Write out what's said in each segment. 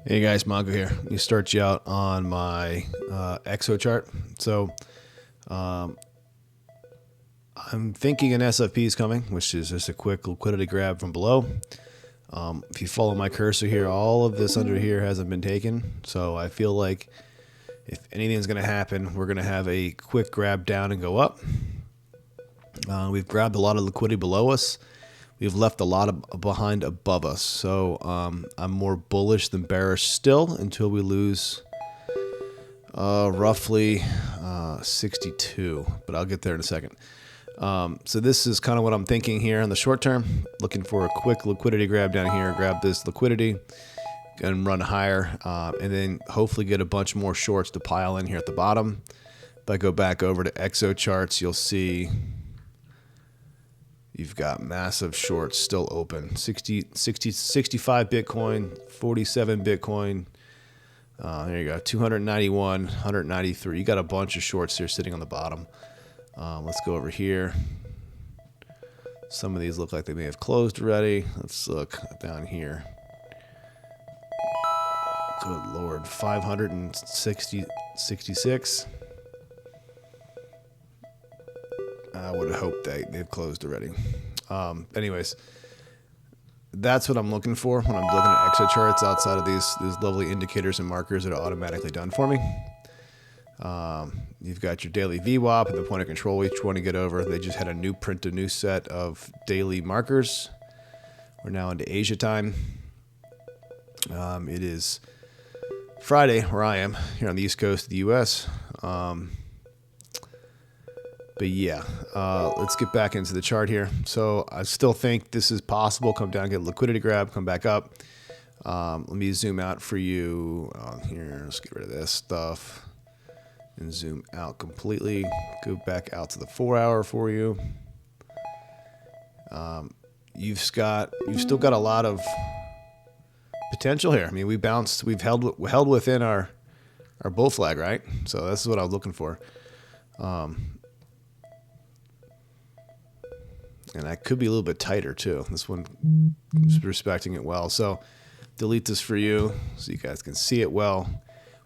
Hey guys, Mongo here. Let me start you out on my EXO chart. So I'm thinking an SFP is coming, which is just a quick liquidity grab from below. If you follow my cursor here, all of this under here hasn't been taken. So I feel like if anything's going to happen, we're going to have a quick grab down and go up. We've grabbed a lot of liquidity below us. We've left a lot of behind above us. So I'm more bullish than bearish still until we lose roughly 62. But I'll get there in a second. So this is kind of what I'm thinking here in the short term. Looking for a quick liquidity grab down here. Grab this liquidity and run higher. And then hopefully get a bunch more shorts to pile in here at the bottom. If I go back over to EXO charts, you'll see you've got massive shorts still open. 65 Bitcoin, 47 Bitcoin. There you go. 291, 193. You got a bunch of shorts here sitting on the bottom. Let's go over here. Some of these look like they may have closed already. Let's look down here. Good Lord. 566. I would have hoped they've closed already. Anyways, that's what I'm looking for when I'm looking at exit charts outside of these lovely indicators and markers that are automatically done for me. You've got your daily VWAP and the point of control each one to get over. They just had a new set of daily markers. We're now into Asia time. It is Friday where I am here on the East Coast of the U.S. But yeah, let's get back into the chart here. So I still think this is possible. Come down, get a liquidity grab, come back up. Let me zoom out for you here. Let's get rid of this stuff and zoom out completely. Go back out to the 4 hour for you. You've still got a lot of potential here. I mean, we've held within our bull flag, right? So this is what I was looking for. And I could be a little bit tighter too. This one is respecting it well. So delete this for you so you guys can see it well.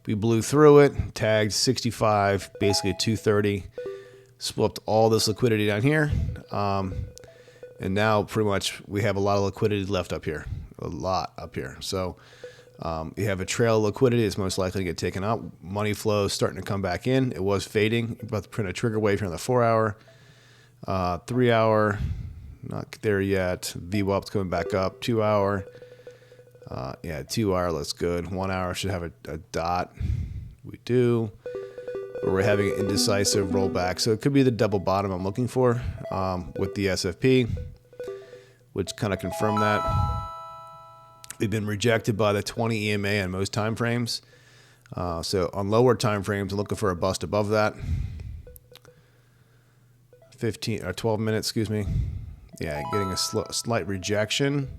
We blew through it, tagged 65, basically 230, swapped all this liquidity down here. And now pretty much we have a lot of liquidity left up here, a lot up here. So you have a trail of liquidity that's most likely to get taken out. Money flow is starting to come back in. It was fading. About to print a trigger wave here on the 4 hour. 3 hour, not there yet. VWAP's coming back up. 2 hour. Yeah, 2 hour looks good. 1 hour should have a dot. We do. But we're having an indecisive rollback. So it could be the double bottom I'm looking for with the SFP, which kind of confirmed that. We've been rejected by the 20 EMA on most time frames. So on lower time frames, I'm looking for a bust above that. 15 or 12 minutes, excuse me. Yeah, getting a slight rejection.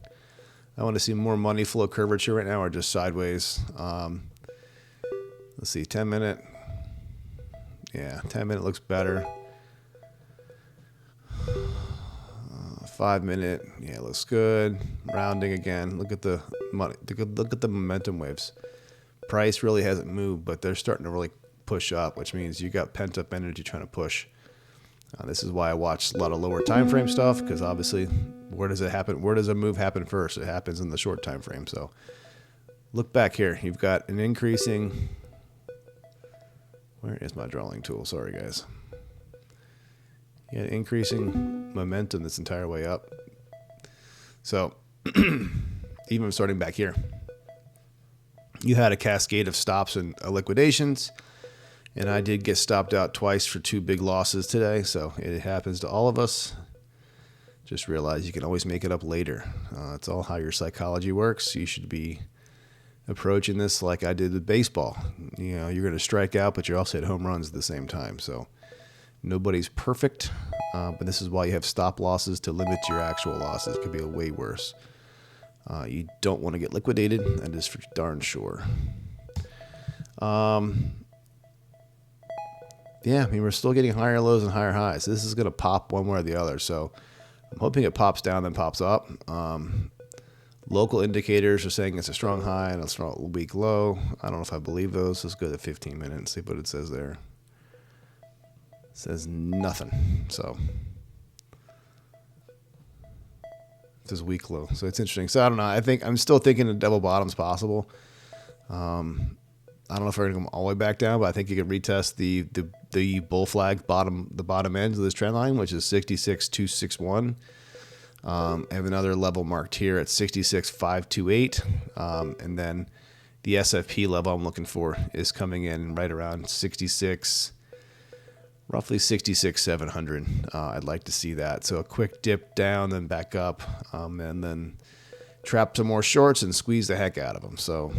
I want to see more money flow curvature right now or just sideways. Let's see, 10 minute. Yeah, 10 minute looks better. 5 minute, yeah, looks good. Rounding again. Look at the money. Look at the momentum waves. Price really hasn't moved, but they're starting to really push up, which means you got pent up energy trying to push. This is why I watch a lot of lower time frame stuff, because obviously, where does it happen? Where does a move happen first? It happens in the short time frame. So look back here. You've got an increasing. Where is my drawing tool? Sorry, guys. Yeah, increasing momentum this entire way up. So even starting back here, you had a cascade of stops and liquidations. And I did get stopped out twice for 2 big losses today, so it happens to all of us. Just realize you can always make it up later. It's all how your psychology works. You should be approaching this like I did with baseball. You know, you're going to strike out, but you're also at home runs at the same time. So nobody's perfect, but this is why you have stop losses to limit your actual losses. It could be way worse. You don't want to get liquidated, that is for darn sure. Yeah, I mean, we're still getting higher lows and higher highs. This is going to pop one way or the other. So I'm hoping it pops down then pops up. Local indicators are saying it's a strong high and a strong weak low. I don't know if I believe those. Let's go to 15 minutes and see what it says there. It says nothing. So it says weak low. So it's interesting. So I don't know. I think I'm still thinking a double bottom's possible. I don't know if we're gonna come all the way back down, but I think you can retest the bull flag the bottom end of this trend line, which is 66,261. I have another level marked here at 66,528, and then the SFP level I'm looking for is coming in right around 66, roughly 66,700. I'd like to see that. So a quick dip down, then back up, and then trap some more shorts and squeeze the heck out of them. So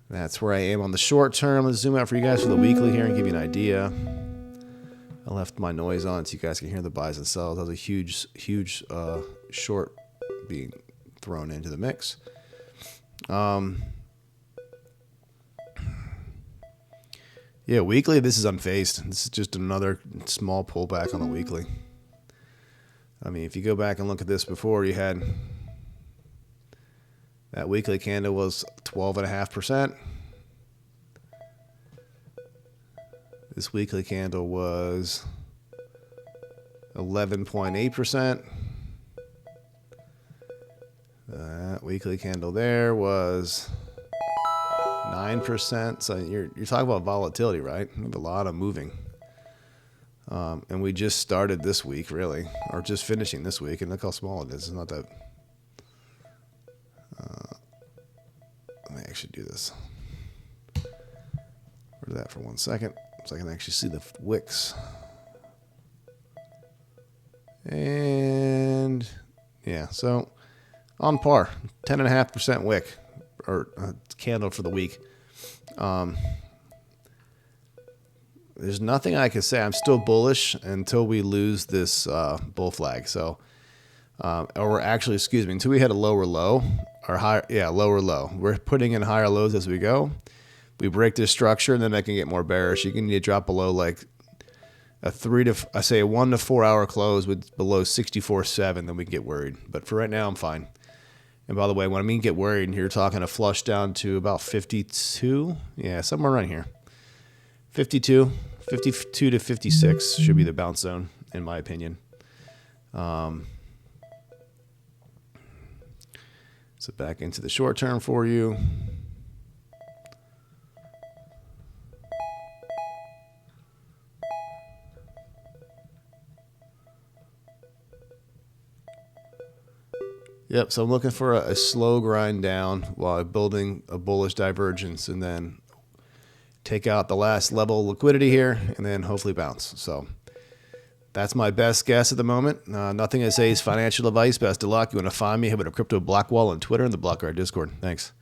that's where I am on the short term. Let's zoom out for you guys for the weekly here and give you an idea. I left my noise on so you guys can hear the buys and sells. That was a huge short being thrown into the mix. Yeah, weekly, this is unfazed. This is just another small pullback on the weekly. I mean, if you go back and look at this before, you had that weekly candle was 12.5%. This weekly candle was 11.8%. That weekly candle there was 9%. So you're talking about volatility, right? We have a lot of moving. And we just started this week, really, or just finishing this week, and look how small it is. It's not that. Let me actually do this. Where's that for 1 second? So I can actually see the wicks. And yeah, so on par, 10.5% wick or candle for the week. There's nothing I can say. I'm still bullish until we lose this bull flag. So, or actually, excuse me, until we hit a lower low or higher. Yeah, lower low. We're putting in higher lows as we go. We break this structure, and then I can get more bearish. You can need to drop below like a 1 to 4 hour close with below 64.7, then we can get worried. But for right now, I'm fine. And by the way, when I mean get worried, you're talking a flush down to about 52. Yeah, somewhere around here. 52 to 56 should be the bounce zone, in my opinion. So back into the short term for you. Yep, so I'm looking for a slow grind down while building a bullish divergence, and then take out the last level of liquidity here, and then hopefully bounce. So that's my best guess at the moment. Nothing I say is financial advice. Best of luck. You want to find me? Have a Crypto Blackwall on Twitter and the Blocker Discord. Thanks.